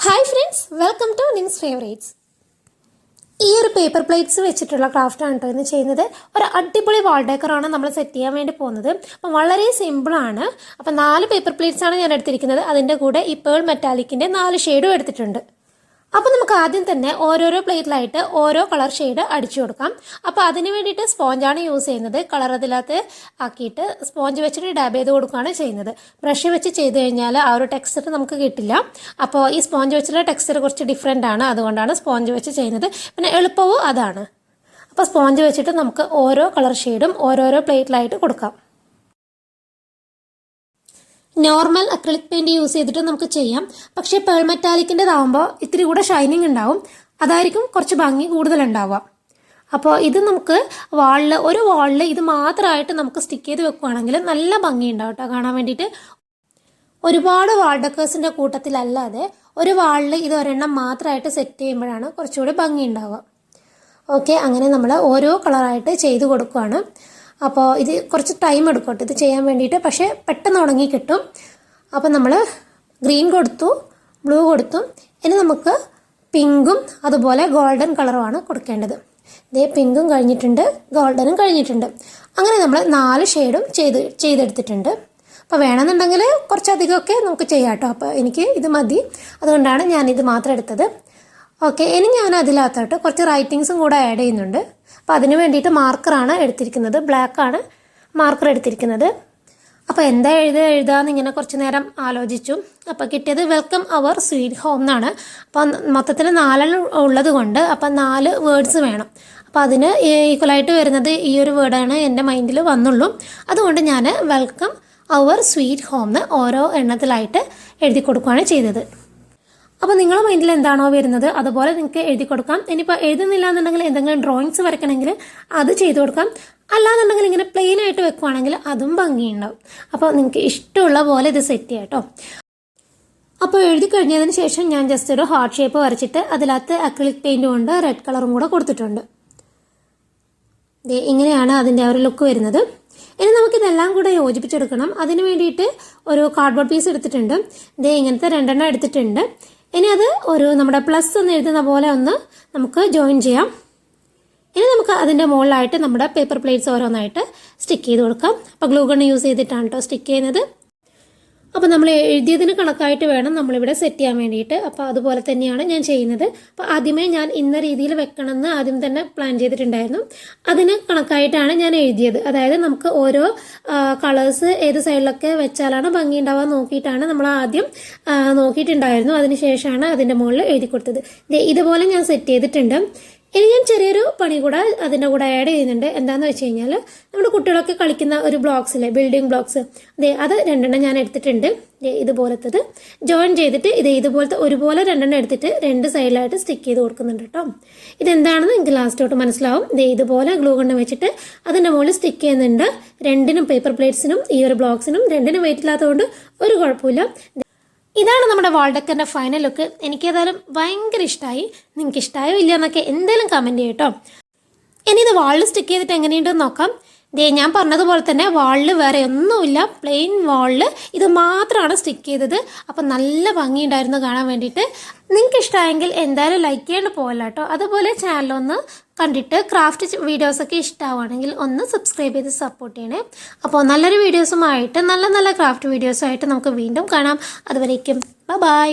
Hi friends, welcome to നിങ്സ് favourites. ഈ ഒരു പേപ്പർ പ്ലേറ്റ്സ് വെച്ചിട്ടുള്ള ക്രാഫ്റ്റാണ് കേട്ടോ ഇന്ന് ചെയ്യുന്നത്. ഒരു അടിപൊളി വാൾ ഡെക്കറാണ് നമ്മൾ സെറ്റ് ചെയ്യാൻ വേണ്ടി പോകുന്നത്. അപ്പം വളരെ സിമ്പിളാണ്. അപ്പം 4 പേപ്പർ പ്ലേറ്റ്സ് ആണ് ഞാൻ എടുത്തിരിക്കുന്നത്. അതിൻ്റെ കൂടെ ഈ പേൾ മെറ്റാലിക്കിൻ്റെ 4 ഷെയ്ഡും എടുത്തിട്ടുണ്ട്. അപ്പോൾ നമുക്ക് ആദ്യം തന്നെ ഓരോരോ പ്ലേറ്റിലായിട്ട് ഓരോ കളർ ഷെയ്ഡ് അടിച്ചു കൊടുക്കാം. അപ്പോൾ അതിന് വേണ്ടിയിട്ട് സ്പോഞ്ചാണ് യൂസ് ചെയ്യുന്നത്. കളർ അതിനകത്ത് ആക്കിയിട്ട് സ്പോഞ്ച് വെച്ചിട്ട് ഡാബ് ചെയ്ത് കൊടുക്കുകയാണ് ചെയ്യുന്നത്. ബ്രഷ് വെച്ച് ചെയ്ത് കഴിഞ്ഞാൽ ആ ഒരു ടെക്സ്ചർ നമുക്ക് കിട്ടില്ല. അപ്പോൾ ഈ സ്പോഞ്ച് വെച്ചുള്ള ടെക്സ്ചർ കുറച്ച് ഡിഫറെൻ്റ് ആണ്, അതുകൊണ്ടാണ് സ്പോഞ്ച് വെച്ച് ചെയ്യുന്നത്. പിന്നെ എളുപ്പവും അതാണ്. അപ്പോൾ സ്പോഞ്ച് വെച്ചിട്ട് നമുക്ക് ഓരോ കളർ ഷെയ്ഡും ഓരോരോ പ്ലേറ്റിലായിട്ട് കൊടുക്കാം. നോർമൽ അക്രിലിക് പെയിൻറ് യൂസ് ചെയ്തിട്ട് നമുക്ക് ചെയ്യാം. പക്ഷേ പേൾ മെറ്റാലിക്കിൻ്റെതാവുമ്പോൾ ഇത്തിരി കൂടെ ഷൈനിങ് ഉണ്ടാവും. അതായിരിക്കും കുറച്ച് ഭംഗി കൂടുതലുണ്ടാവുക. അപ്പോൾ ഇത് നമുക്ക് ഒരു വാളിൽ ഇത് മാത്രമായിട്ട് നമുക്ക് സ്റ്റിക്ക് ചെയ്ത് വെക്കുകയാണെങ്കിൽ നല്ല ഭംഗി ഉണ്ടാവും കേട്ടോ കാണാൻ വേണ്ടിയിട്ട്. ഒരുപാട് വാൾ ഡെക്കേഴ്സിൻ്റെ കൂട്ടത്തിലല്ലാതെ ഒരു വാളിൽ ഇത് ഒരെണ്ണം മാത്രമായിട്ട് സെറ്റ് ചെയ്യുമ്പോഴാണ് കുറച്ചുകൂടി ഭംഗി ഉണ്ടാവുക. ഓക്കെ, അങ്ങനെ നമ്മൾ ഓരോ കളറായിട്ട് ചെയ്ത് കൊടുക്കുകയാണ്. അപ്പോൾ ഇത് കുറച്ച് ടൈം എടുക്കട്ടെ ഇത് ചെയ്യാൻ വേണ്ടിയിട്ട്, പക്ഷേ പെട്ടെന്ന് ഉണങ്ങി കിട്ടും. അപ്പോൾ നമ്മൾ ഗ്രീൻ കൊടുത്തു, ബ്ലൂ കൊടുത്തു. ഇനി നമുക്ക് പിങ്കും അതുപോലെ ഗോൾഡൻ കളറുമാണ് കൊടുക്കേണ്ടത്. ഇതേ പിങ്കും കഴിഞ്ഞിട്ടുണ്ട്, ഗോൾഡനും കഴിഞ്ഞിട്ടുണ്ട്. അങ്ങനെ നമ്മൾ 4 ഷെയ്ഡും ചെയ്തെടുത്തിട്ടുണ്ട്. അപ്പോൾ വേണമെന്നുണ്ടെങ്കിൽ കുറച്ചധികമൊക്കെ നമുക്ക് ചെയ്യാം കേട്ടോ. അപ്പോൾ എനിക്ക് ഇത് മതി, അതുകൊണ്ടാണ് ഞാനിത് മാത്രം എടുത്തത്. ഓക്കെ, ഇനി ഞാൻ അതിനകത്തോട്ട് കുറച്ച് റൈറ്റിങ്സും കൂടെ ആഡ് ചെയ്യുന്നുണ്ട്. അപ്പോൾ അതിന് വേണ്ടിയിട്ട് മാർക്കറാണ് എടുത്തിരിക്കുന്നത്, ബ്ലാക്കാണ് മാർക്കർ എടുത്തിരിക്കുന്നത്. അപ്പോൾ എന്താ എഴുതാമെന്ന് ഇങ്ങനെ കുറച്ച് നേരം ആലോചിച്ചു. അപ്പോൾ കിട്ടിയത് വെൽക്കം അവർ സ്വീറ്റ് ഹോം എന്നാണ്. അപ്പോൾ മൊത്തത്തിൽ 4 ഉള്ളത് കൊണ്ട് അപ്പോൾ 4 വേർഡ്സ് വേണം. അപ്പോൾ അതിന് ഈക്വലായിട്ട് വരുന്നത് ഈ ഒരു വേർഡാണ് എൻ്റെ മൈൻഡിൽ വന്നുള്ളൂ. അതുകൊണ്ട് ഞാൻ വെൽക്കം അവർ സ്വീറ്റ് ഹോം എന്ന് ഓരോ എണ്ണത്തിലായിട്ട് എഴുതി കൊടുക്കുകയാണ് ചെയ്തത്. അപ്പോൾ നിങ്ങളുടെ മൈൻഡിൽ എന്താണോ വരുന്നത് അതുപോലെ നിങ്ങൾക്ക് എഴുതി കൊടുക്കാം. ഇനിയിപ്പോൾ എഴുതുന്നില്ല എന്നുണ്ടെങ്കിൽ എന്തെങ്കിലും ഡ്രോയിങ്സ് വരയ്ക്കണമെങ്കിൽ അത് ചെയ്ത് കൊടുക്കാം. അല്ലാന്നുണ്ടെങ്കിൽ ഇങ്ങനെ പ്ലെയിൻ ആയിട്ട് വെക്കുവാണെങ്കിൽ അതും ഭംഗിയുണ്ടാവും. അപ്പോൾ നിങ്ങൾക്ക് ഇഷ്ടമുള്ള പോലെ ഇത് സെറ്റ് ചെയ്യാം കേട്ടോ. അപ്പോൾ എഴുതി കഴിഞ്ഞതിന് ശേഷം ഞാൻ ജസ്റ്റ് ഒരു ഹാർട്ട് ഷേപ്പ് വരച്ചിട്ട് അതിനകത്ത് അക്രിലിക് പെയിൻറ് കൊണ്ട് റെഡ് കളറും കൂടെ കൊടുത്തിട്ടുണ്ട്. ഇങ്ങനെയാണ് അതിൻ്റെ ഒരു ലുക്ക് വരുന്നത്. ഇനി നമുക്കിതെല്ലാം കൂടെ യോജിപ്പിച്ചെടുക്കണം. അതിന് വേണ്ടിയിട്ട് ഒരു കാർഡ്ബോർഡ് പീസ് എടുത്തിട്ടുണ്ട്. ഇങ്ങനത്തെ 2 എണ്ണം എടുത്തിട്ടുണ്ട്. ഇനി അത് നമ്മുടെ പ്ലസ് എന്ന് എഴുതുന്ന പോലെ ഒന്ന് നമുക്ക് ജോയിൻ ചെയ്യാം. ഇനി നമുക്ക് അതിൻ്റെ മുകളിലായിട്ട് നമ്മുടെ പേപ്പർ പ്ലേറ്റ്സ് ഓരോന്നായിട്ട് സ്റ്റിക്ക് ചെയ്ത് കൊടുക്കാം. അപ്പോൾ ഗ്ലൂ ഗൺ യൂസ് ചെയ്തിട്ടാണ് കേട്ടോ സ്റ്റിക്ക് ചെയ്യുന്നത്. അപ്പോൾ നമ്മൾ എഴുതിയതിന് കണക്കായിട്ട് വേണം നമ്മളിവിടെ സെറ്റ് ചെയ്യാൻ വേണ്ടിയിട്ട്. അപ്പോൾ അതുപോലെ തന്നെയാണ് ഞാൻ ചെയ്യുന്നത്. അപ്പോൾ ആദ്യമേ ഞാൻ ഇന്ന രീതിയിൽ വെക്കണമെന്ന് ആദ്യം തന്നെ പ്ലാൻ ചെയ്തിട്ടുണ്ടായിരുന്നു. അതിന് കണക്കായിട്ടാണ് ഞാൻ എഴുതിയത്. അതായത് നമുക്ക് ഓരോ കളേഴ്സ് ഏത് സൈഡിലൊക്കെ വെച്ചാലാണ് ഭംഗി ഉണ്ടാവുക നോക്കിയിട്ടാണ് നമ്മൾ ആദ്യം നോക്കിയിട്ടുണ്ടായിരുന്നു. അതിനുശേഷമാണ് അതിൻ്റെ മുകളിൽ എഴുതി കൊടുത്തത്. ഇതുപോലെ ഞാൻ സെറ്റ് ചെയ്തിട്ടുണ്ട്. ഇനി ഞാൻ ചെറിയൊരു പണി കൂടെ അതിൻ്റെ കൂടെ ആഡ് ചെയ്യുന്നുണ്ട്. എന്താണെന്ന് വെച്ച് കഴിഞ്ഞാൽ നമ്മുടെ കുട്ടികളൊക്കെ കളിക്കുന്ന ഒരു ബ്ലോക്സിലെ ബിൽഡിംഗ് ബ്ലോക്സ് അത് 2 എണ്ണം ഞാൻ എടുത്തിട്ടുണ്ട്. ഇതുപോലത്തത് ജോയിൻ ചെയ്തിട്ട് ഇതുപോലത്തെ ഒരുപോലെ 2 എണ്ണം എടുത്തിട്ട് 2 സൈഡിലായിട്ട് സ്റ്റിക്ക് ചെയ്ത് കൊടുക്കുന്നുണ്ട് കേട്ടോ. ഇതെന്താണെന്ന് എനിക്ക് ലാസ്റ്റോട്ട് മനസ്സിലാവും. ഇതുപോലെ ഗ്ലൂ ഗൺ വെച്ചിട്ട് അതിൻ്റെ മുകളിൽ സ്റ്റിക്ക് ചെയ്യുന്നുണ്ട്. 2നും പേപ്പർ പ്ലേറ്റ്സിനും ഈ ഒരു ബ്ലോക്സിനും 2നും വെയിറ്റ് ഇല്ലാത്തതുകൊണ്ട് ഒരു കുഴപ്പമില്ല. ഇതാണ് നമ്മുടെ വാൾ ഡെക്കറിൻ്റെ ഫൈനൽ ലുക്ക്. എനിക്കേതായാലും ഭയങ്കര ഇഷ്ടമായി. നിങ്ങൾക്ക് ഇഷ്ടമായോ ഇല്ല എന്നൊക്കെ എന്തായാലും കമൻറ്റ് ചെയ്യും കേട്ടോ. ഇനി ഇത് വാളിൽ സ്റ്റിക്ക് ചെയ്തിട്ട് എങ്ങനെയുണ്ടെന്ന് നോക്കാം. ഞാൻ പറഞ്ഞതുപോലെ തന്നെ വാളിൽ വേറെ ഒന്നുമില്ല, പ്ലെയിൻ വാളിൽ ഇത് മാത്രമാണ് സ്റ്റിക്ക് ചെയ്തത്. അപ്പം നല്ല ഭംഗിയുണ്ടായിരുന്നു കാണാൻ വേണ്ടിയിട്ട്. നിങ്ങൾക്ക് ഇഷ്ടമായെങ്കിൽ എന്തായാലും ലൈക്ക് ചെയ്യാണ്ട് പോകല്ല കേട്ടോ. അതുപോലെ ചാനലൊന്ന് കണ്ടിട്ട് ക്രാഫ്റ്റ് വീഡിയോസൊക്കെ ഇഷ്ടമാവുകയാണെങ്കിൽ ഒന്ന് സബ്സ്ക്രൈബ് ചെയ്ത് സപ്പോർട്ട് ചെയ്യണേ. അപ്പോൾ നല്ലൊരു വീഡിയോസുമായിട്ട് നല്ല ക്രാഫ്റ്റ് വീഡിയോസുമായിട്ട് നമുക്ക് വീണ്ടും കാണാം. അതുവരേക്കും ബൈ.